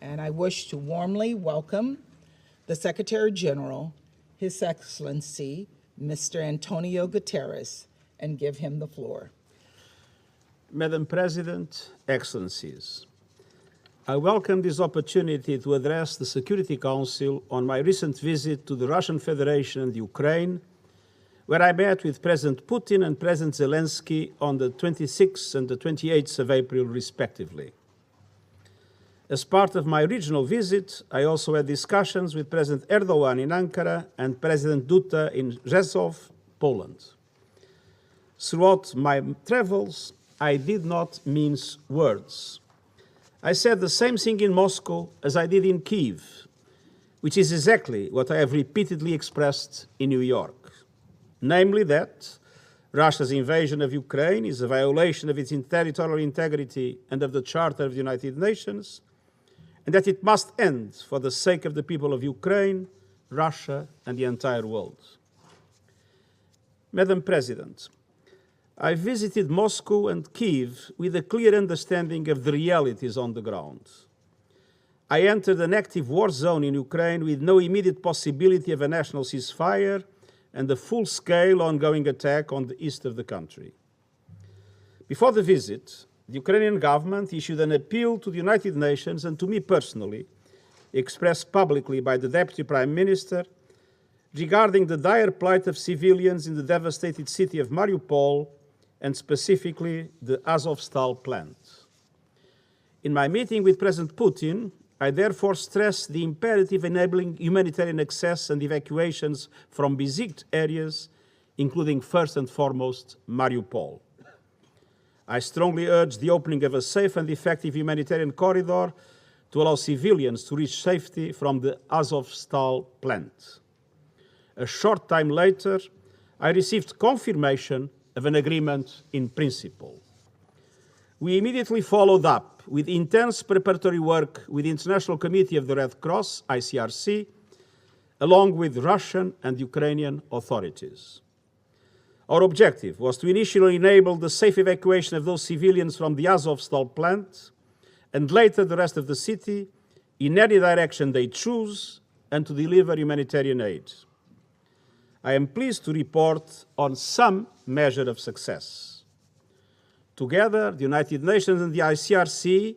and I wish to warmly welcome the Secretary General, His Excellency, Mr. António Guterres, and give him the floor. Madam President, Excellencies, I welcome this opportunity to address the Security Council on my recent visit to the Russian Federation and Ukraine, where I met with President Putin and President Zelensky on the 26th and the 28th of April, respectively. As part of my regional visit, I also had discussions with President Erdogan in Ankara and President Duda in Rzeszów, Poland. Throughout my travels, I did not mince words. I said the same thing in Moscow as I did in Kyiv, which is exactly what I have repeatedly expressed in New York, namely that Russia's invasion of Ukraine is a violation of its territorial integrity and of the Charter of the United Nations, and that it must end for the sake of the people of Ukraine, Russia, and the entire world. Madam President, I visited Moscow and Kyiv with a clear understanding of the realities on the ground. I entered an active war zone in Ukraine with no immediate possibility of a national ceasefire and a full-scale ongoing attack on the east of the country. Before the visit, the Ukrainian government issued an appeal to the United Nations and to me personally, expressed publicly by the Deputy Prime Minister, regarding the dire plight of civilians in the devastated city of Mariupol and specifically the Azovstal plant. In my meeting with President Putin, I therefore stressed the imperative enabling humanitarian access and evacuations from besieged areas, including first and foremost Mariupol. I strongly urged the opening of a safe and effective humanitarian corridor to allow civilians to reach safety from the Azovstal plant. A short time later, I received confirmation of an agreement in principle. We immediately followed up with intense preparatory work with the International Committee of the Red Cross, ICRC, along with Russian and Ukrainian authorities. Our objective was to initially enable the safe evacuation of those civilians from the Azovstal plant, and later the rest of the city, in any direction they choose, and to deliver humanitarian aid. I am pleased to report on some measure of success. Together, the United Nations and the ICRC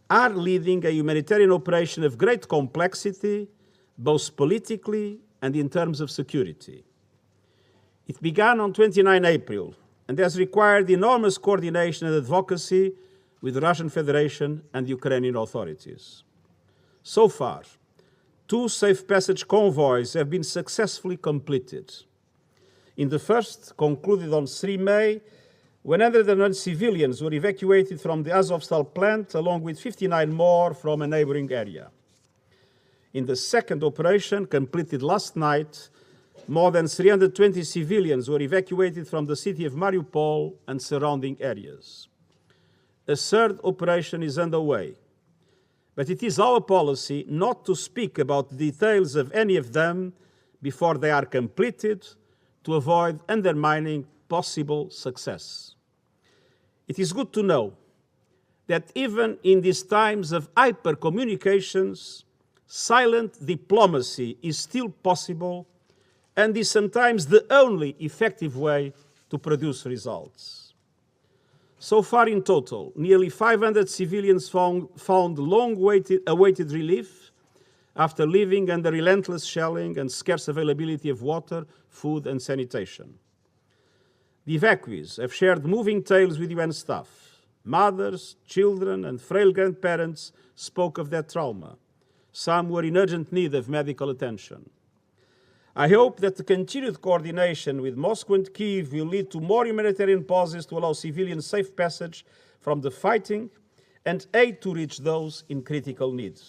are leading a humanitarian operation of great complexity, both politically and in terms of security. It began on 29 April and has required enormous coordination and advocacy with the Russian Federation and the Ukrainian authorities. So far, 2 safe passage convoys have been successfully completed. In the first, concluded on 3 May, 101 civilians were evacuated from the Azovstal plant, along with 59 more from a neighboring area. In the second operation, completed last night, more than 320 civilians were evacuated from the city of Mariupol and surrounding areas. A third operation is underway, but it is our policy not to speak about the details of any of them before they are completed to avoid undermining possible success. It is good to know that even in these times of hyper-communications, silent diplomacy is still possible and is sometimes the only effective way to produce results. So far in total, nearly 500 civilians found long-awaited relief after living under relentless shelling and scarce availability of water, food, and sanitation. The evacuees have shared moving tales with UN staff. Mothers, children, and frail grandparents spoke of their trauma. Some were in urgent need of medical attention. I hope that the continued coordination with Moscow and Kyiv will lead to more humanitarian pauses to allow civilians safe passage from the fighting and aid to reach those in critical need.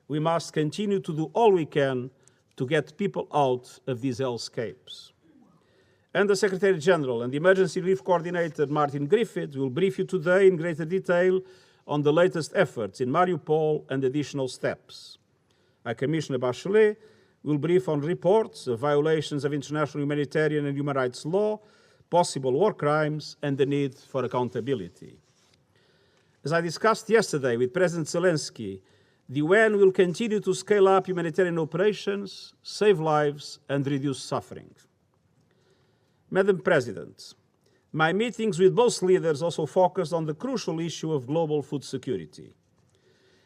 We must continue to do all we can to get people out of these hellscapes. And the Secretary General and the Emergency Relief Coordinator, Martin Griffiths, will brief you today in greater detail on the latest efforts in Mariupol and additional steps. Commissioner Bachelet will brief on reports of violations of international humanitarian and human rights law, possible war crimes, and the need for accountability. As I discussed yesterday with President Zelensky, the UN will continue to scale up humanitarian operations, save lives, and reduce suffering. Madam President, my meetings with both leaders also focused on the crucial issue of global food security.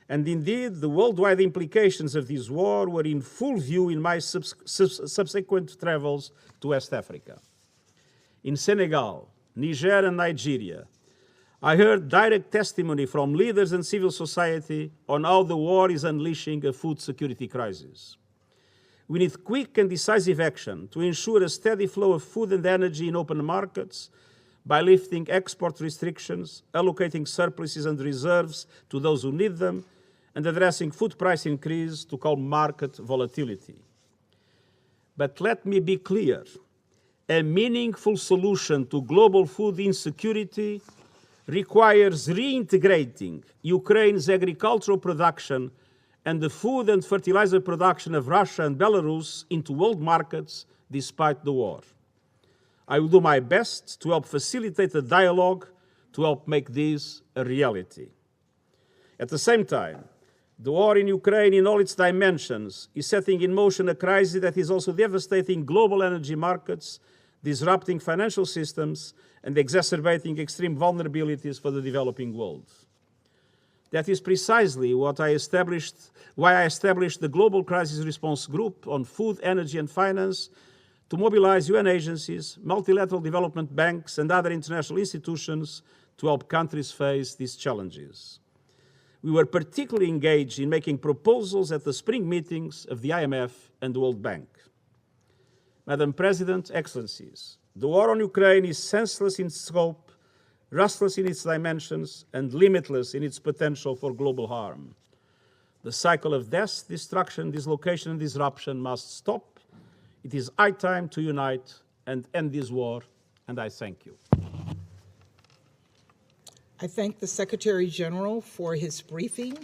And indeed, the worldwide implications of this war were in full view in my subsequent travels to West Africa. In Senegal, Niger, and Nigeria, I heard direct testimony from leaders and civil society on how the war is unleashing a food security crisis. We need quick and decisive action to ensure a steady flow of food and energy in open markets by lifting export restrictions, allocating surpluses and reserves to those who need them, and addressing food price increase to calm market volatility. But let me be clear, a meaningful solution to global food insecurity requires reintegrating Ukraine's agricultural production and the food and fertilizer production of Russia and Belarus into world markets despite the war. I will do my best to help facilitate a dialogue to help make this a reality. At the same time, the war in Ukraine in all its dimensions is setting in motion a crisis that is also devastating global energy markets, disrupting financial systems, and exacerbating extreme vulnerabilities for the developing world. That is precisely why I established the Global Crisis Response Group on Food, Energy and Finance to mobilize UN agencies, multilateral development banks, and other international institutions to help countries face these challenges. We were particularly engaged in making proposals at the spring meetings of the IMF and the World Bank. Madam President, Excellencies, the war on Ukraine is senseless in scope, ruthless in its dimensions, and limitless in its potential for global harm. The cycle of death, destruction, dislocation, and disruption must stop. It is high time to unite and end this war, and I thank you. I thank the Secretary General for his briefing.